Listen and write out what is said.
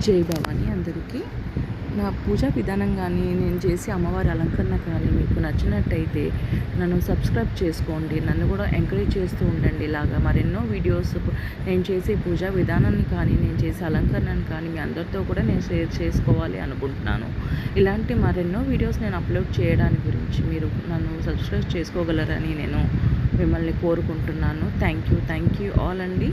జై భవాని అందరికీ. నా పూజా విధానం కానీ నేను చేసే అమ్మవారి అలంకరణ కానీ మీకు నచ్చినట్టయితే నన్ను సబ్స్క్రైబ్ చేసుకోండి. నన్ను కూడా ఎంకరేజ్ చేస్తూ ఉండండి. ఇలాగా మరెన్నో వీడియోస్ నేను చేసే పూజా విధానాన్ని కానీ నేను చేసే అలంకరణను కానీ మీ అందరితో కూడా నేను షేర్ చేసుకోవాలి అనుకుంటున్నాను. ఇలాంటి మరెన్నో వీడియోస్ నేను అప్లోడ్ చేయడానికి గురించి మీరు నన్ను సబ్స్క్రైబ్ చేసుకోగలరని నేను మిమ్మల్ని కోరుకుంటున్నాను. థ్యాంక్ యూ ఆల్ అండి.